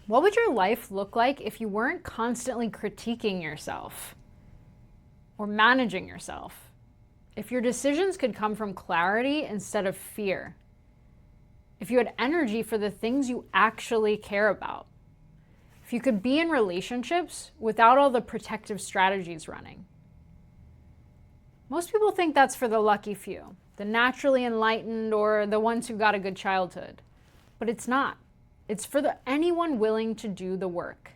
What would your life look like if you weren't constantly critiquing yourself or managing yourself? If your decisions could come from clarity instead of fear? If you had energy for the things you actually care about? If you could be in relationships without all the protective strategies running? Most people think that's for the lucky few, the naturally enlightened or the ones who got a good childhood. But it's not. It's for anyone willing to do the work.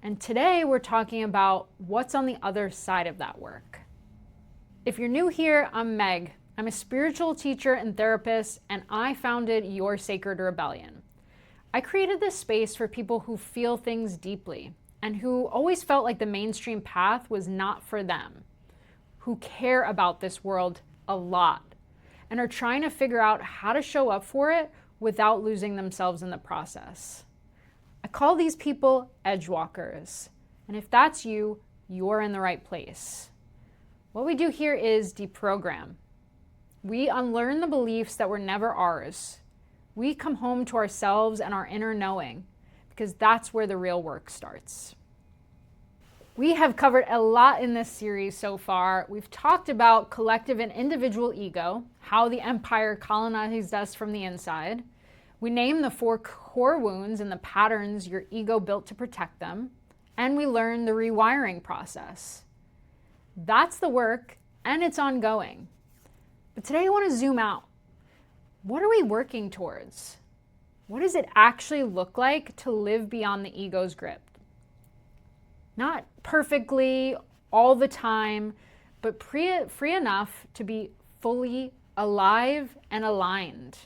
And today we're talking about what's on the other side of that work. If you're new here, I'm Meg. I'm a spiritual teacher and therapist, and I founded Your Sacred Rebellion. I created this space for people who feel things deeply and who always felt like the mainstream path was not for them, who care about this world a lot and are trying to figure out how to show up for it without losing themselves in the process. I call these people edgewalkers, and if that's you, you're in the right place. What we do here is deprogram. We unlearn the beliefs that were never ours. We come home to ourselves and our inner knowing, because that's where the real work starts. We have covered a lot in this series so far. We've talked about collective and individual ego, how the empire colonized us from the inside. We named the 4 core wounds and the patterns your ego built to protect them. And we learned the rewiring process. That's the work, and it's ongoing. But today I want to zoom out. What are we working towards? What does it actually look like to live beyond the ego's grip? Not perfectly, all the time, but free enough to be fully alive and aligned.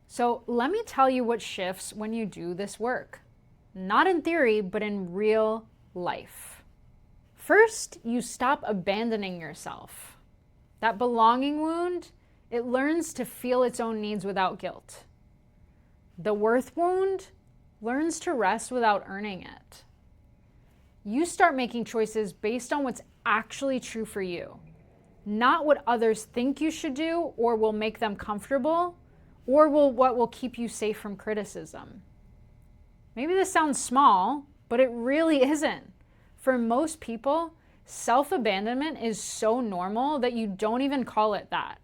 So let me tell you what shifts when you do this work. Not in theory, but in real life. First, you stop abandoning yourself. That belonging wound, it learns to feel its own needs without guilt. The worth wound learns to rest without earning it. You start making choices based on what's actually true for you, not what others think you should do or will make them comfortable, or what will keep you safe from criticism. Maybe this sounds small, but it really isn't. For most people, self-abandonment is so normal that you don't even call it that.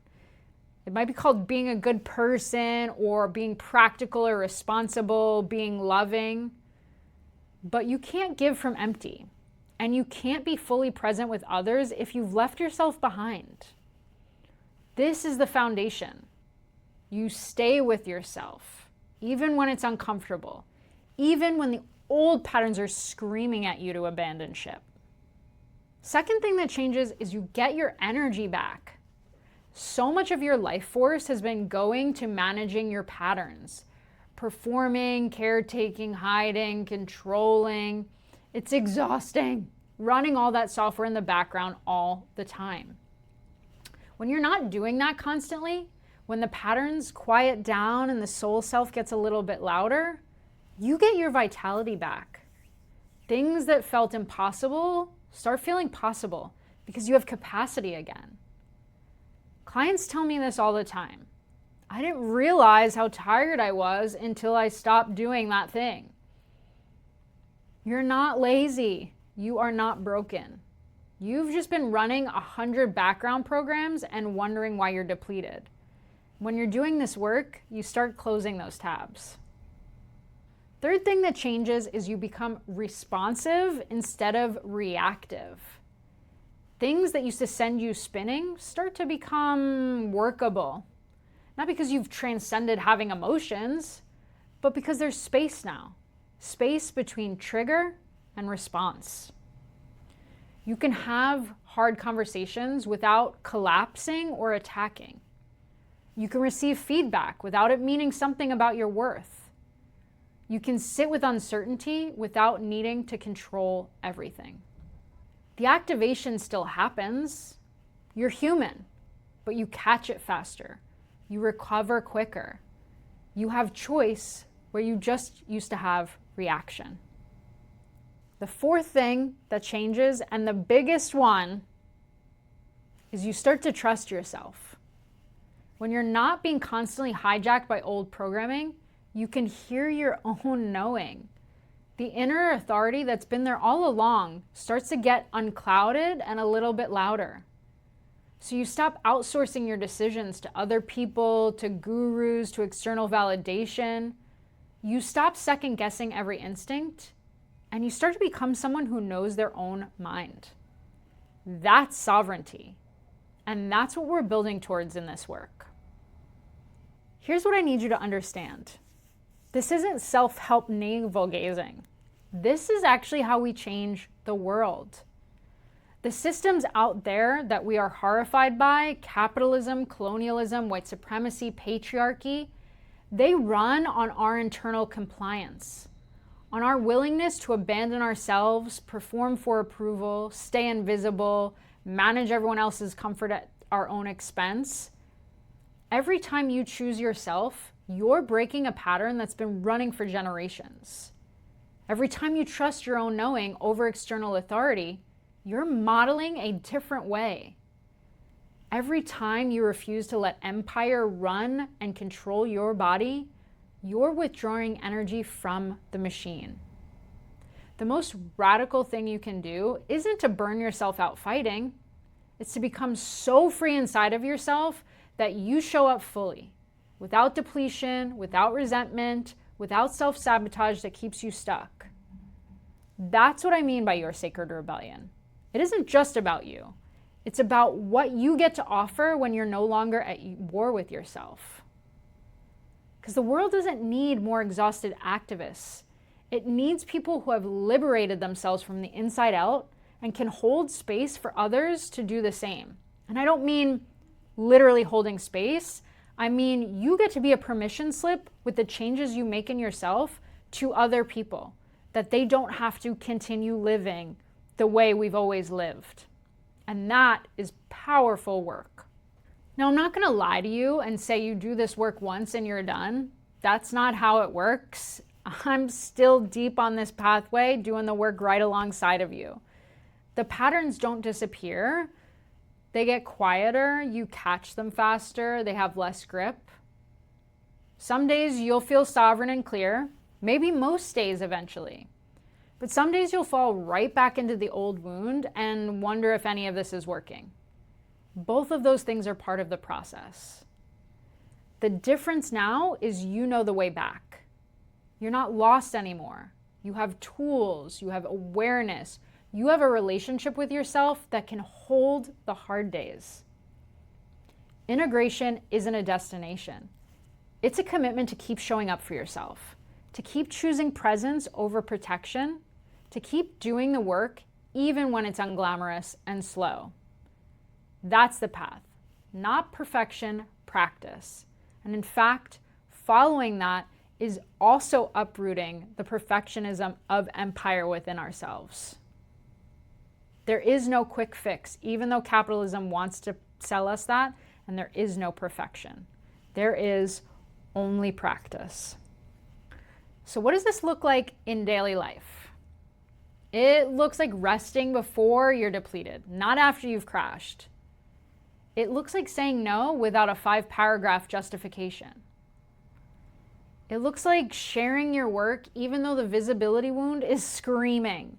It might be called being a good person or being practical or responsible, being loving. But you can't give from empty, and you can't be fully present with others if you've left yourself behind. This is the foundation. You stay with yourself, even when it's uncomfortable, even when the old patterns are screaming at you to abandon ship. Second thing that changes is you get your energy back. So much of your life force has been going to managing your patterns, performing, caretaking, hiding, controlling. It's exhausting, running all that software in the background all the time. When you're not doing that constantly, when the patterns quiet down and the soul self gets a little bit louder, you get your vitality back. Things that felt impossible start feeling possible because you have capacity again. Clients tell me this all the time. I didn't realize how tired I was until I stopped doing that thing. You're not lazy. You are not broken. You've just been running 100 background programs and wondering why you're depleted. When you're doing this work, you start closing those tabs. Third thing that changes is you become responsive instead of reactive. Things that used to send you spinning start to become workable. Not because you've transcended having emotions, but because there's space now. Space between trigger and response. You can have hard conversations without collapsing or attacking. You can receive feedback without it meaning something about your worth. You can sit with uncertainty without needing to control everything. The activation still happens. You're human, but you catch it faster. You recover quicker. You have choice where you just used to have reaction. The fourth thing that changes, and the biggest one, is you start to trust yourself. When you're not being constantly hijacked by old programming, you can hear your own knowing. The inner authority that's been there all along starts to get unclouded and a little bit louder. So you stop outsourcing your decisions to other people, to gurus, to external validation. You stop second guessing every instinct, and you start to become someone who knows their own mind. That's sovereignty. And that's what we're building towards in this work. Here's what I need you to understand. This isn't self-help navel-gazing. This is actually how we change the world. The systems out there that we are horrified by, capitalism, colonialism, white supremacy, patriarchy, they run on our internal compliance, on our willingness to abandon ourselves, perform for approval, stay invisible, manage everyone else's comfort at our own expense. Every time you choose yourself, you're breaking a pattern that's been running for generations. Every time you trust your own knowing over external authority, you're modeling a different way. Every time you refuse to let empire run and control your body, you're withdrawing energy from the machine. The most radical thing you can do isn't to burn yourself out fighting. It's to become so free inside of yourself that you show up fully, without depletion, without resentment, without self-sabotage that keeps you stuck. That's what I mean by your sacred rebellion. It isn't just about you. It's about what you get to offer when you're no longer at war with yourself. Because the world doesn't need more exhausted activists. It needs people who have liberated themselves from the inside out and can hold space for others to do the same. And I don't mean literally holding space. I mean, you get to be a permission slip with the changes you make in yourself to other people, that they don't have to continue living the way we've always lived. And that is powerful work. Now, I'm not going to lie to you and say you do this work once and you're done. That's not how it works. I'm still deep on this pathway, doing the work right alongside of you. The patterns don't disappear. They get quieter, you catch them faster, they have less grip. Some days you'll feel sovereign and clear, maybe most days eventually. But some days you'll fall right back into the old wound and wonder if any of this is working. Both of those things are part of the process. The difference now is you know the way back. You're not lost anymore. You have tools, you have awareness, you have a relationship with yourself that can hold the hard days. Integration isn't a destination. It's a commitment to keep showing up for yourself, to keep choosing presence over protection, to keep doing the work even when it's unglamorous and slow. That's the path, not perfection, practice. And in fact, following that is also uprooting the perfectionism of empire within ourselves. There is no quick fix, even though capitalism wants to sell us that, and there is no perfection. There is only practice. So what does this look like in daily life? It looks like resting before you're depleted, not after you've crashed. It looks like saying no without a 5-paragraph justification. It looks like sharing your work even though the visibility wound is screaming.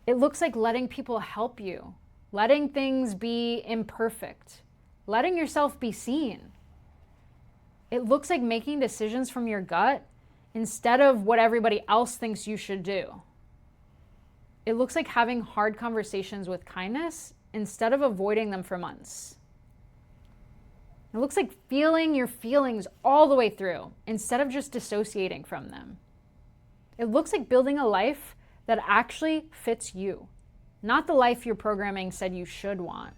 It looks like letting people help you, letting things be imperfect, letting yourself be seen. It looks like making decisions from your gut instead of what everybody else thinks you should do. It looks like having hard conversations with kindness instead of avoiding them for months. It looks like feeling your feelings all the way through instead of just dissociating from them. It looks like building a life that actually fits you, not the life your programming said you should want.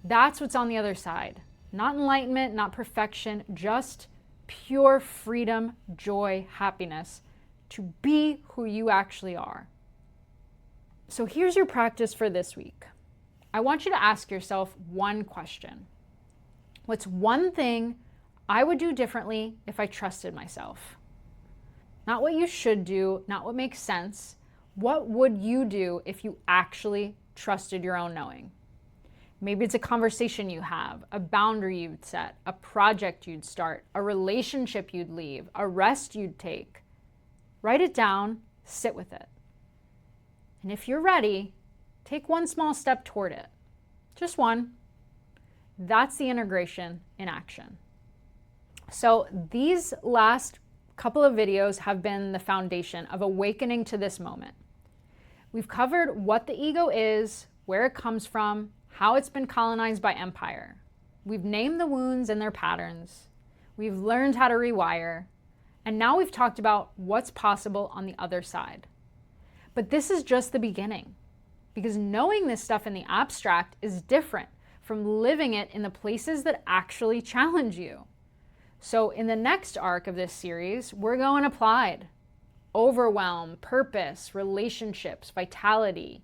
That's what's on the other side. Not enlightenment, not perfection, just pure freedom, joy, happiness to be who you actually are. So here's your practice for this week. I want you to ask yourself one question. What's one thing I would do differently if I trusted myself? Not what you should do, not what makes sense. What would you do if you actually trusted your own knowing? Maybe it's a conversation you have, a boundary you'd set, a project you'd start, a relationship you'd leave, a rest you'd take. Write it down, sit with it. And if you're ready, take one small step toward it. Just one. That's the integration in action. So these last couple of videos have been the foundation of awakening to this moment. We've covered what the ego is, where it comes from, how it's been colonized by empire. We've named the wounds and their patterns. We've learned how to rewire. And now we've talked about what's possible on the other side. But this is just the beginning, because knowing this stuff in the abstract is different from living it in the places that actually challenge you. So in the next arc of this series, we're going applied. Overwhelm, purpose, relationships, vitality,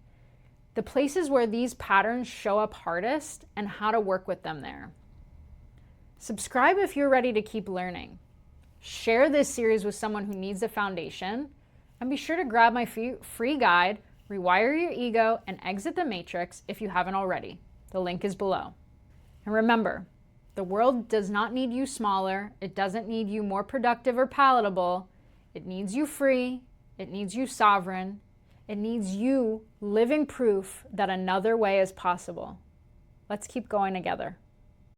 the places where these patterns show up hardest and how to work with them there. Subscribe if you're ready to keep learning. Share this series with someone who needs a foundation, and be sure to grab my free guide, Rewire Your Ego and Exit the Matrix, if you haven't already. The link is below. And remember, the world does not need you smaller. It doesn't need you more productive or palatable. It needs you free. It needs you sovereign. It needs you living proof that another way is possible. Let's keep going together.